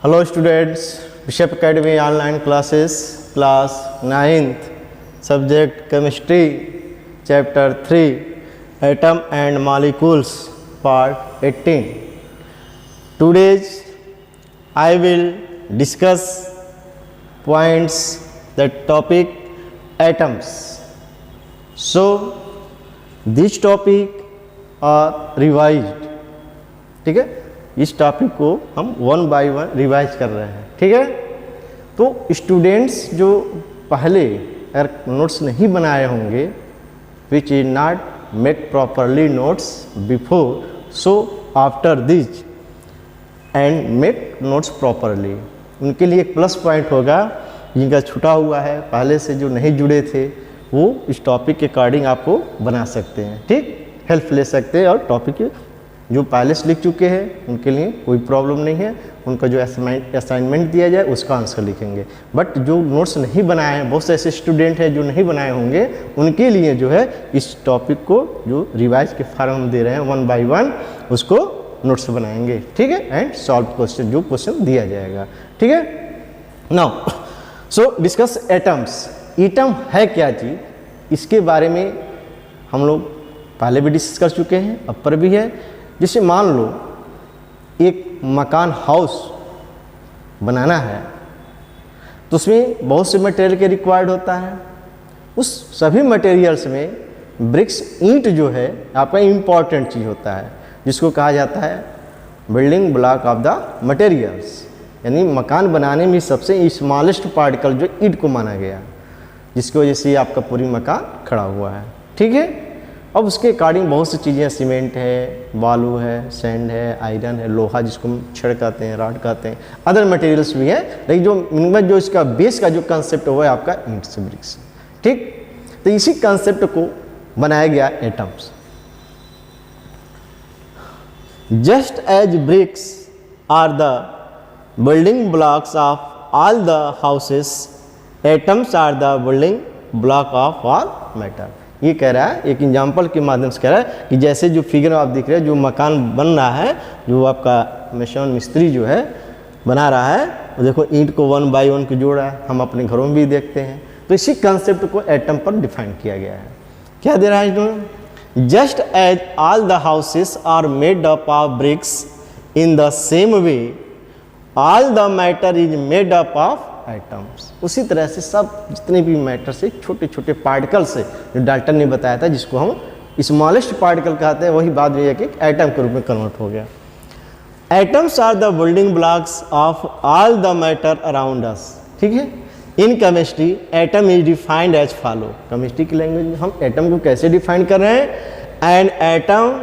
Hello students, Bishop Academy online classes, class 9th, subject chemistry, chapter 3, atom and molecules, part 18. Today I will discuss points that topic atoms. So this topic are revised. ठीक है, इस topic को हम 1 by 1 revise कर रहे हैं. ठीक है, तो स्टूडेंट्स जो पहले अगर नोट्स नहीं बनाए होंगे, which is not make properly notes before, so after this and make notes properly, उनके लिए एक प्लस पॉइंट होगा. जिनका छूटा हुआ है पहले से, जो नहीं जुड़े थे, वो इस टॉपिक के अकॉर्डिंग आपको बना सकते हैं. ठीक, हेल्प ले सकते हैं. और टॉपिक जो पहले से लिख चुके हैं उनके लिए कोई प्रॉब्लम नहीं है. उनका जो असाइनमेंट दिया जाए उसका आंसर लिखेंगे. बट जो नोट्स नहीं बनाए हैं, बहुत से ऐसे स्टूडेंट हैं जो नहीं बनाए होंगे, उनके लिए जो है इस टॉपिक को जो रिवाइज के फॉर्म हम दे रहे हैं 1 by 1, उसको नोट्स बनाएंगे. ठीक है, एंड सॉल्व क्वेश्चन, जो क्वेश्चन दिया जाएगा. ठीक है, now so discuss atoms. Atom है क्या चीज़, इसके बारे में हम लोग पहले भी डिस्कस कर चुके हैं, अब पर भी है. जैसे मान लो एक मकान, हाउस बनाना है, तो उसमें बहुत से मटेरियल के रिक्वायर्ड होता है. उस सभी मटेरियल्स में ब्रिक्स, ईंट जो है आपका इम्पॉर्टेंट चीज़ होता है, जिसको कहा जाता है building block of the materials. यानी मकान बनाने में सबसे स्मॉलेस्ट पार्टिकल जो ईंट को माना गया, जिसकी वजह से आपका पूरी मकान खड़ा हुआ है. ठीक है, अब उसके अकॉर्डिंग बहुत सी चीज़ें, सीमेंट है, बालू है, सैंड है, आयरन है, लोहा जिसको हम छड़ कहते हैं, रॉड कहते हैं, अदर मटेरियल्स भी हैं. लेकिन जो मिनिमम जो इसका बेस का जो कंसेप्ट है वो है आपका ईंट से ब्रिक्स. ठीक, तो इसी कंसेप्ट को बनाया गया atoms. Just as bricks are the building blocks of all the houses, atoms are the building block of all matter. ये कह रहा है, एक एग्जाम्पल के माध्यम से कह रहा है कि जैसे जो फिगर आप दिख रहे हैं, जो मकान बन रहा है, जो आपका मेसन मिस्त्री जो है बना रहा है, देखो ईंट को 1 by 1 को जोड़ रहा है. हम अपने घरों में भी देखते हैं. तो इसी कंसेप्ट को एटम पर डिफाइन किया गया है. क्या दे रहा है इन्होंने, just as all the houses are made up of bricks, in the same way all the matter is made up of atoms. उसी तरह से सब जितने भी मैटर से, छोटे छोटे पार्टिकल से, जो डाल्टन ने बताया था, जिसको हम स्मॉलेस्ट पार्टिकल कहते हैं, वही बाद में एक एटम के रूप में कन्वर्ट हो गया. Atoms are the building blocks of all the matter around us. ठीक है, in chemistry atom is defined as follow. Chemistry की लैंग्वेज में हम एटम को कैसे डिफाइन कर रहे हैं, and atom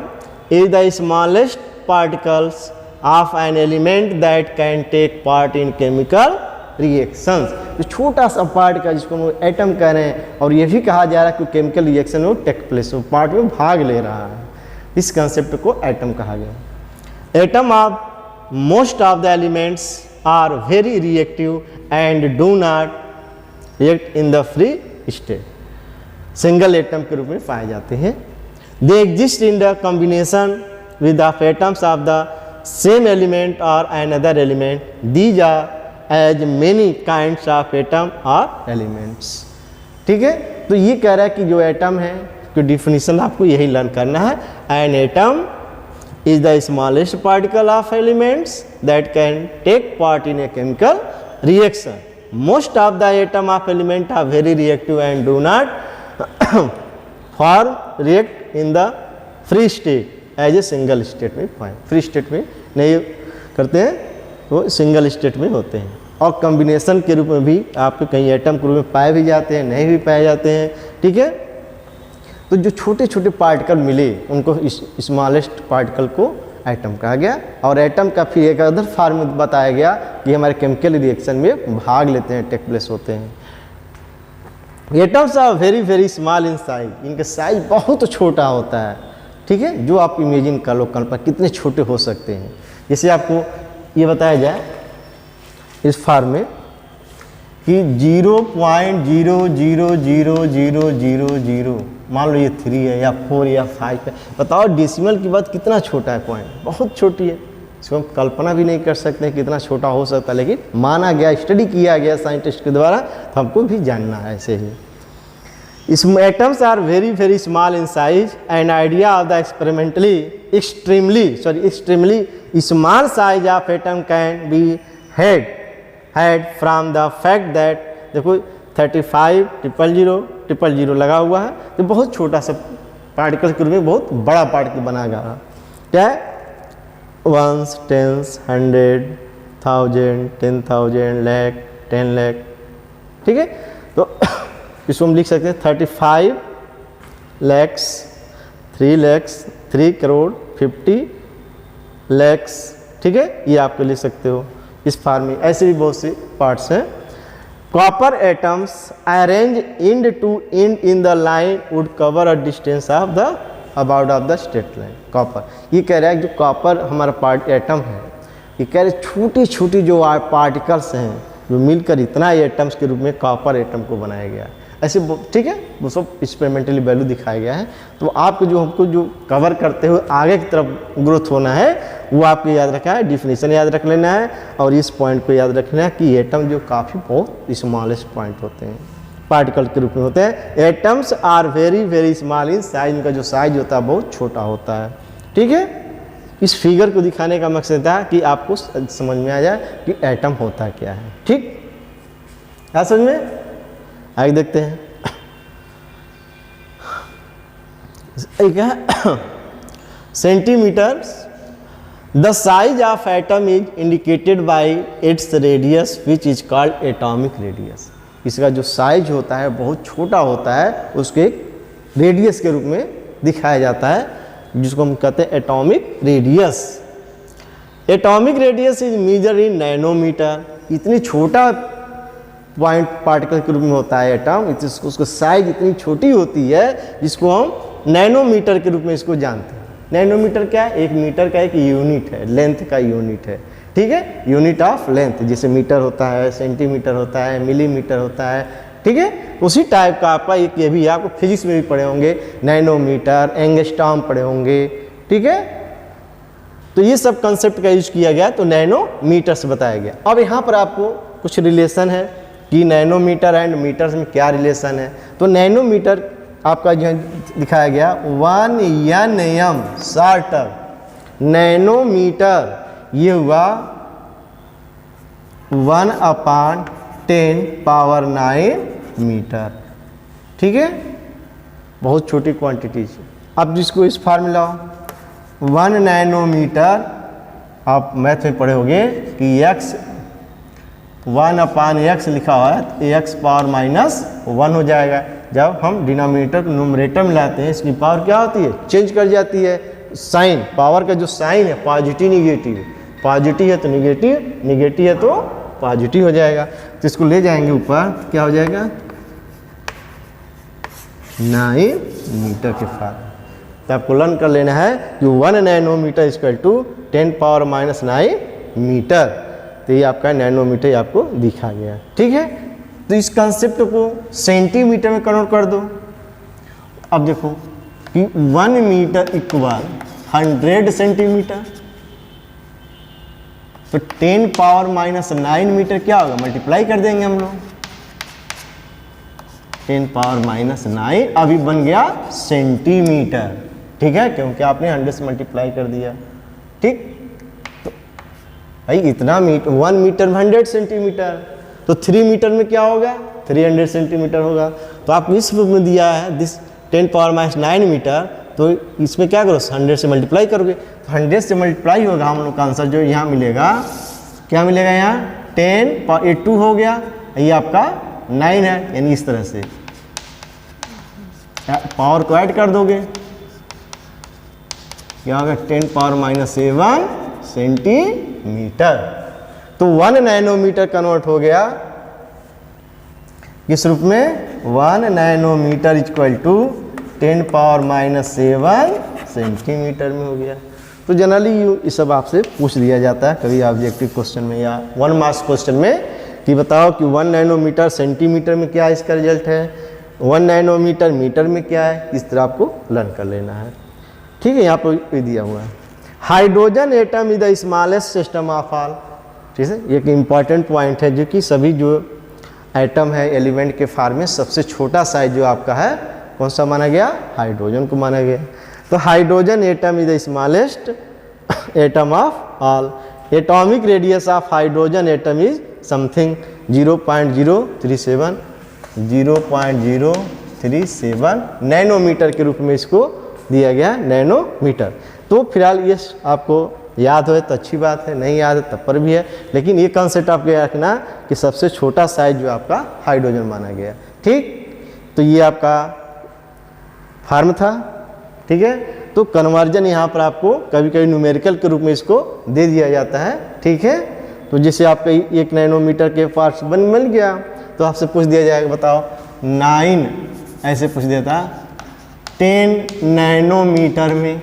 is the smallest particles of an element that can take part in chemical reactions. जो छोटा सा पार्ट का, जिसको हम एटम कह रहे हैं, और ये भी कहा जा रहा है कि केमिकल रिएक्शन में टेक प्लेस, वो पार्ट में भाग ले रहा है. इस कंसेप्ट को एटम कहा गया. Atom of most of the elements are very reactive and do not react in the free state. Single atom के रूप में पाए जाते हैं. They exist in the combination with of atoms of the same element और another element. These are as many kinds of atom और elements. ठीक है, तो ये कह रहा है कि जो एटम है, तो डिफिनीशन आपको यही लर्न करना है. An atom is the smallest particle of elements that can take part in a chemical reaction. Most of the atom of element are very reactive and do not form react in the free state as a single state में. Free state में नहीं करते हैं, वो single state में होते हैं. और कॉम्बिनेशन के रूप में भी आपके कहीं एटम के रूप में पाए भी जाते हैं, नहीं भी पाए जाते हैं. ठीक है, तो जो छोटे छोटे पार्टिकल मिले, उनको स्मॉलेस्ट पार्टिकल को एटम कहा गया. और एटम का फिर एक अदर फॉर्म में बताया गया कि हमारे केमिकल रिएक्शन में भाग लेते हैं, टेक प्लेस होते हैं. Atoms are very very small in size. इनका साइज बहुत छोटा होता है. ठीक है, जो आप इमेजिन कर लो, कल्पना कितने छोटे हो सकते हैं. जैसे आपको ये बताया जाए इस फॉर्म में कि 0.00000, मान लो ये 3 है या 4 या 5 है. बताओ डेसिमल की बात कितना छोटा है पॉइंट, बहुत छोटी है. इसको हम कल्पना भी नहीं कर सकते हैं कितना छोटा हो सकता है, लेकिन माना गया, स्टडी किया गया साइंटिस्ट के द्वारा, तो हमको भी जानना है ऐसे ही। इस atoms are very very small in size and idea of the extremely small size of atom can be had from the fact that, देखो 35,000,000 लगा हुआ है, तो बहुत छोटा सा पार्टिकल के रूप में बहुत बड़ा पार्टिकल बना गया। क्या है? 1s, 10s, 100, 1000, 10,000, लाख, 10 लाख, ठीक है। तो इसको हम लिख सकते हैं 35 lakhs, 3 lakhs, 3 करोड़ 50 lakhs, ठीक है। ये आपको लिख सकते हो इस फॉर्म में। ऐसे भी बहुत से पार्ट्स हैं। Copper atoms arrange end to end in the line would cover a distance of the about of the straight line. Copper, ये कह रहा है जो कॉपर हमारा पार्ट एटम है, ये कह रहे छोटी छोटी जो पार्टिकल्स हैं जो मिलकर इतना एटम्स के रूप में कॉपर एटम को बनाया गया है। ऐसे ठीक है, वो सब एक्सपेरिमेंटली वैल्यू दिखाया गया है। तो आपको जो हमको जो कवर करते हुए आगे की तरफ ग्रोथ होना है वो आपको याद रखना है, डिफिनीशन याद रख लेना है, और इस पॉइंट को याद रखना है कि एटम जो काफ़ी बहुत स्मॉलेस्ट पॉइंट होते हैं, पार्टिकल के रूप में होते हैं। Atoms are very very small in size, इनका जो साइज होता है बहुत छोटा होता है, ठीक है। इस फिगर को दिखाने का मकसद था कि आपको समझ में आ जाए कि एटम होता क्या है, ठीक है। समझ में आगे देखते हैं। एक है centimetres, the size of atom is indicated by its radius which is called atomic radius. इसका जो साइज होता है बहुत छोटा होता है, उसके एक रेडियस के रूप में दिखाया जाता है, जिसको हम कहते हैं atomic radius. Atomic radius is measure in nanometre. इतनी छोटा पॉइंट पार्टिकल के रूप में होता है एटम, उसको साइज इतनी छोटी होती है जिसको हम नैनोमीटर के रूप में इसको जानते हैं। नैनोमीटर क्या है? एक मीटर का एक यूनिट है, लेंथ का यूनिट है, ठीक है, यूनिट ऑफ लेंथ। जैसे मीटर होता है, सेंटीमीटर होता है, मिलीमीटर होता है, ठीक है। उसी टाइप का आपका एक ये भी है, आपको फिजिक्स में भी पढ़े होंगे, नैनोमीटर, एंगस्ट्रॉम पढ़े होंगे, ठीक है। तो ये सब कंसेप्ट का यूज किया गया, तो नैनोमीटर से बताया गया। अब यहाँ पर आपको कुछ रिलेशन है कि नैनोमीटर एंड मीटर्स में क्या रिलेशन है। तो नैनोमीटर आपका जो दिखाया गया 1 nm शॉर्टर, नैनोमीटर ये हुआ 1/10⁹ मीटर, ठीक है, बहुत छोटी क्वांटिटीज। अब जिसको इस फार्मूला 1 नैनोमीटर, आप मैथ में पढ़े होंगे कि x 1/x लिखा हुआ है, तो x पावर -1 हो जाएगा। जब हम डिनोमिनेटर को न्यूमरेटर में लाते हैं, इसकी पावर क्या होती है? चेंज कर जाती है। साइन, पावर का जो साइन है, पॉजिटिव निगेटिव, पॉजिटिव है तो निगेटिव, निगेटिव है तो पॉजिटिव हो जाएगा। तो इसको ले जाएंगे ऊपर, क्या हो जाएगा? 9 मीटर के फार। तो आपको लर्न कर लेना है कि 1 नैनोमीटर इक्वल टू 10⁻⁹ मीटर। तो ये आपका नैनोमीटर आपको दिखा गया, ठीक है। तो इस कंसेप्ट को सेंटीमीटर में कन्वर्ट कर दो। अब देखो कि 1 मीटर इक्वल 100 सेंटीमीटर, तो 10⁻⁹ मीटर क्या होगा? मल्टीप्लाई कर देंगे हम लोग, 10⁻⁹ अभी बन गया सेंटीमीटर, ठीक है, क्योंकि आपने 100 से मल्टीप्लाई कर दिया, ठीक। तो भाई इतना 1 मीटर में 100 सेंटीमीटर, तो 3 मीटर में क्या होगा? 300 सेंटीमीटर होगा। तो आपको इस रूप में दिया है दिस 10⁻⁹ मीटर, तो इसमें क्या करो? 100 से मल्टीप्लाई करोगे, तो 100 से मल्टीप्लाई होगा, हम लोग का आंसर जो यहाँ मिलेगा, क्या मिलेगा? यहाँ 10 ये 2 हो गया, ये आपका 9 है, यानी इस तरह से पावर को ऐड कर दोगे, क्या होगा? 10⁻⁷ सेंटीमीटर। तो 1 नैनोमीटर कन्वर्ट हो गया किस रूप में? 1 नैनोमीटर इक्वल टू 10⁻⁷ सेंटीमीटर में हो गया। तो जनरली ये सब आपसे पूछ दिया जाता है कभी ऑब्जेक्टिव क्वेश्चन में या 1 मार्क्स क्वेश्चन में, कि बताओ कि 1 नैनोमीटर सेंटीमीटर में क्या इसका रिजल्ट है, 1 नैनोमीटर मीटर में क्या है। इस तरह आपको लर्न कर लेना है, ठीक है। यहाँ पर दिया हुआ है। Hydrogen atom is the smallest system of all. ठीक है, एक इम्पॉर्टेंट पॉइंट है जो कि सभी जो एटम है एलिमेंट के फॉर्म में सबसे छोटा साइज जो आपका है कौन सा माना गया, हाइड्रोजन को माना गया। तो hydrogen atom is the smallest atom of all. Atomic radius of hydrogen atom is something 0.037 nanometre के रूप में इसको दिया गया, नैनोमीटर। तो फिलहाल ये आपको याद हो तो अच्छी बात है, नहीं याद है तब पर भी है, लेकिन ये कॉन्सेप्ट आपको याद रखना कि सबसे छोटा साइज जो आपका हाइड्रोजन माना गया। ठीक, तो ये आपका फॉर्म था। ठीक है, तो कन्वर्जन यहाँ पर आपको कभी कभी न्यूमेरिकल के रूप में इसको दे दिया जाता है। ठीक है, तो जैसे आपका 1 नैनोमीटर के पार्ट्स मिल गया तो आपसे पूछ दिया जाएगा बताओ 9, ऐसे पूछ देता 10 नैनोमीटर में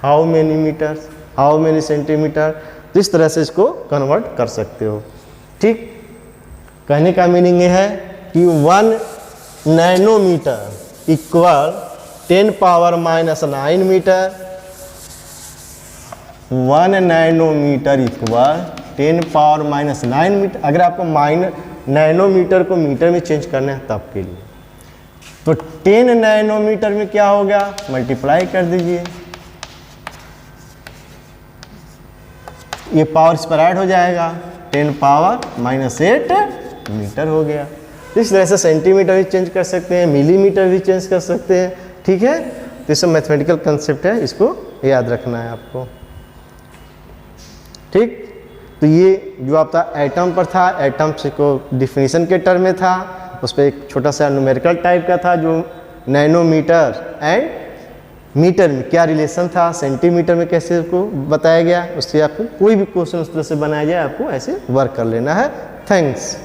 how many metres, how many centimetre, तो इस तरह से इसको कन्वर्ट कर सकते हो। ठीक, कहने का मीनिंग ये है कि 1 nanometre equal 10⁻⁹ metre, 1 nanometre equal 10⁻⁹ metre. अगर आपको नैनोमीटर को मीटर में चेंज करना है तब के लिए, तो 10 नैनोमीटर में क्या हो गया, मल्टीप्लाई कर दीजिए, ये पावर स्प्रेड हो जाएगा, 10⁻⁸ मीटर हो गया। इस तरह से सेंटीमीटर भी चेंज कर सकते हैं, मिलीमीटर भी चेंज कर सकते हैं। ठीक है, तो सब मैथमेटिकल कंसेप्ट है, इसको याद रखना है आपको। ठीक, तो ये जो आपका एटम पर था, एटम से को डिफिनीशन के टर्म में था, उस पर एक छोटा सा न्यूमेरिकल टाइप का था जो नैनोमीटर एंड मीटर में क्या रिलेशन था, सेंटीमीटर में कैसे उसको बताया गया, उससे आपको कोई भी क्वेश्चन उस तरह से बनाया जाए आपको ऐसे वर्क कर लेना है। थैंक्स।